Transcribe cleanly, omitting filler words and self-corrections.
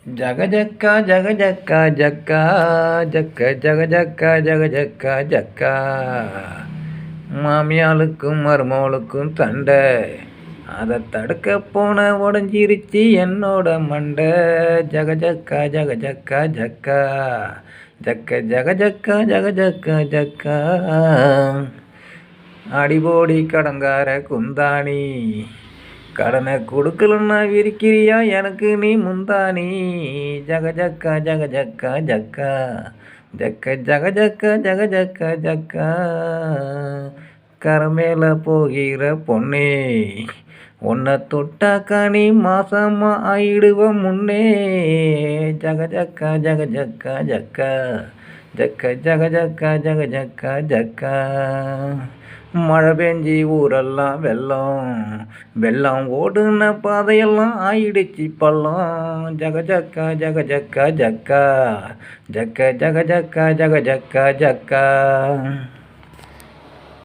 ஜகஜக்கா ஜகஜக்கா ஜக்கா ஜக்க ஜகஜக்கா ஜகஜக்கா ஜக்கா. மாமியாளுக்கும் மருமகளுக்கும் சண்டை, அதை தடுக்க போன உடஞ்சிருச்சு என்னோட மண்டை. ஜகஜக்கா ஜகஜக்கா ஜக்கா ஜக்க ஜகஜக்கா ஜகஜக்கா ஜக்கா. அடிபோடி கடங்கார குந்தாணி, கடனை கொடுக்கலன்னா விரிக்கிறியா எனக்கு நீ முந்தானி. ஜகஜக்கா ஜகஜக்கா ஜக்கா ஜக்க ஜகஜக்கா ஜகஜக்கா ஜக்கா. கரமேல போகிற பொண்ணே, உன்னை தொட்டாக்கா நீ மாசமா ஆயிடுவ முன்னே. ஜகஜக்கா ஜகஜக்கா ஜக்கா ஜக்க ஜகஜக்கா ஜகஜக்கா ஜக்கா. மழை பெஞ்சி ஊரெல்லாம் வெள்ளம், வெள்ளம் ஓடுன பாதையெல்லாம் ஆயிடுச்சு பள்ளம். ஜகஜக்கா ஜகஜக்கா ஜக்கா ஜக்க ஜகஜக்கா ஜகஜக்கா ஜக்கா.